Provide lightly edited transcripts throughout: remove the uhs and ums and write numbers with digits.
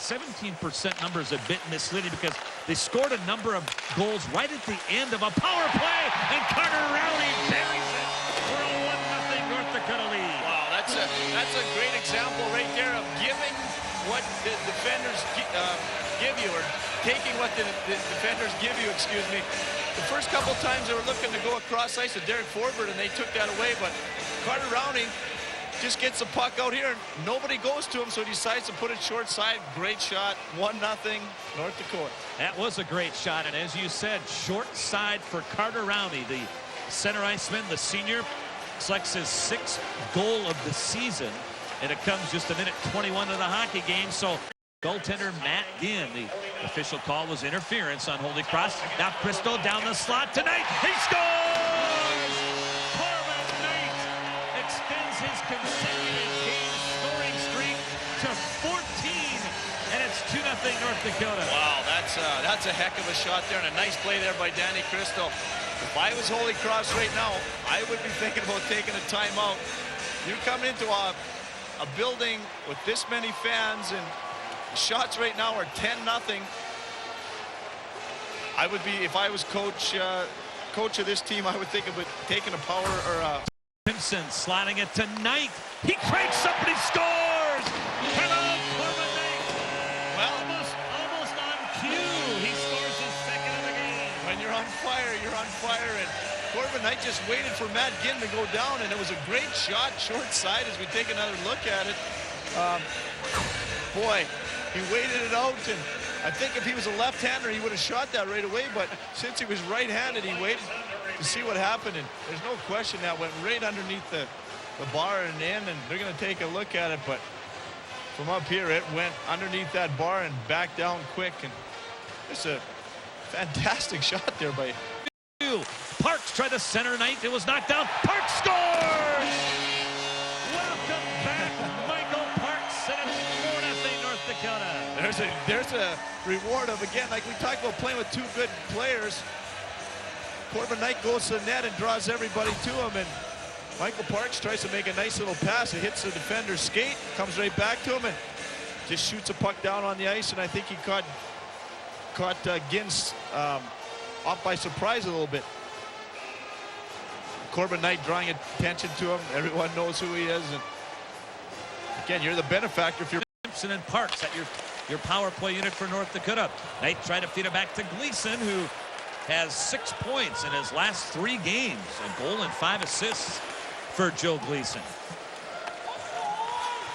17% number is a bit misleading because they scored a number of goals right at the end of a power play, and Carter Rowney buries it for a 1-0 North Dakota lead. Wow, that's a great example right there of giving what the defenders give you, or taking what the defenders give you, excuse me. The first couple times they were looking to go across ice to Derek Forbert, and they took that away, but Carter Rowney just gets the puck out here, and nobody goes to him, so he decides to put it short side. Great shot, 1-0 North Dakota. That was a great shot, and as you said, short side for Carter Rowney, the center iceman, the senior, selects his 6th goal of the season, and it comes just a minute 21 of the hockey game. So goaltender Matt Ginn, the official call was interference on Holy Cross. Now Cristo down the slot tonight. He scores! Corbin Knight extends his consecutive game scoring streak to 14, and it's 2-0 North Dakota. Wow, that's a heck of a shot there, and a nice play there by Danny Cristo. If I was Holy Cross right now, I would be thinking about taking a timeout. You come into a building with this many fans, and shots right now are 10-0. I would be, if I was coach of this team, I would think about taking a power or a... Simpson sliding it to Knight. He cranks up and he scores! Hello, Corbin Knight. Well, almost on cue. He scores his 2nd of the game. When you're on fire, you're on fire. And Corbin Knight just waited for Matt Ginn to go down, and it was a great shot short side as we take another look at it. Boy, he waited it out, and I think if he was a left-hander, he would have shot that right away, but since he was right-handed, he waited to see what happened, and there's no question that went right underneath the bar and in, and they're going to take a look at it, but from up here, it went underneath that bar and back down quick, and it's a fantastic shot there by... Parks tried to center Knight. It was knocked down. Parks scores! Welcome back, Michael Parks, and it's 4-0 North Dakota. There's a reward of, again, like we talked about playing with 2 good players. Corbin Knight goes to the net and draws everybody to him, and Michael Parks tries to make a nice little pass. It hits the defender's skate, comes right back to him, and just shoots a puck down on the ice, and I think he caught Ginn's off by surprise a little bit. Corbin Knight drawing attention to him. Everyone knows who he is, and again, you're the benefactor if you're... Simpson and Parks at your power play unit for North Dakota. Knight tried to feed it back to Gleason, who has 6 points in his last 3 games, a goal and 5 assists for Joe Gleason.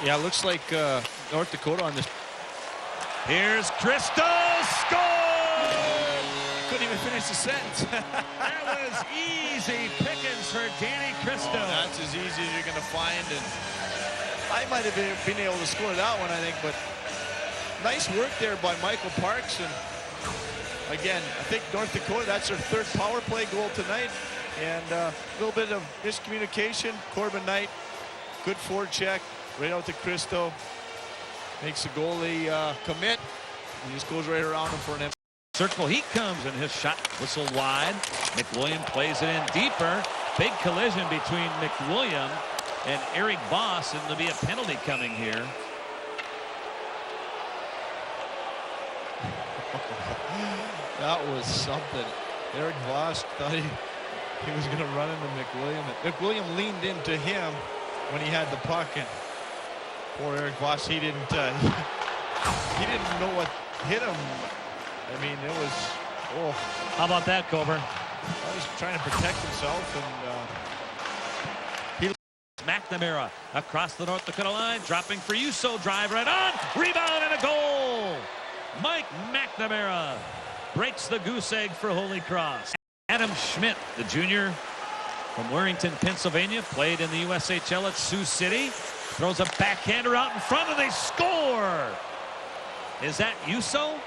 Yeah, it looks like North Dakota on this. Here's Cristo, score! Couldn't even finish the sentence. That was easy pickings for Danny Cristo. Oh, that's as easy as you're going to find, and I might have been able to score that one, I think, but nice work there by Michael Parks, and again, I think North Dakota, that's their 3rd power play goal tonight, and a little bit of miscommunication. Corbin Knight, good forecheck, right out to Cristo, makes the goalie commit, and he just goes right around him for an empty. Circle heat comes, and his shot whistled wide. McWilliam plays it in deeper. Big collision between McWilliam and Eric Voss, and there'll be a penalty coming here. That was something. Eric Voss thought he was going to run into McWilliam. McWilliam leaned into him when he had the puck, and poor Eric Voss, he didn't know what hit him. I mean, it was, oh. How about that, Coburn? Well, he's trying to protect himself, and McNamara across the North Dakota line, dropping for Uso, drive right on, rebound and a goal. Mike McNamara breaks the goose egg for Holy Cross. Adam Schmidt, the junior from Warrington, Pennsylvania, played in the USHL at Sioux City, throws a backhander out in front, and they score. Is that Uso?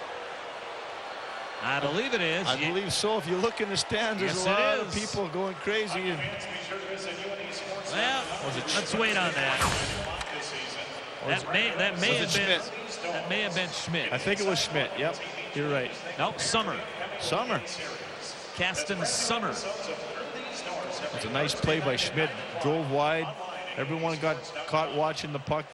I believe it is. I believe so. If you look in the stands, there's yes, a lot of people going crazy. Well, let's wait on that. That may have been Schmidt. I think it was Schmidt. Yep, you're right. No, Summer. Caston Summer. It's a nice play by Schmidt. Drove wide. Everyone got caught watching the puck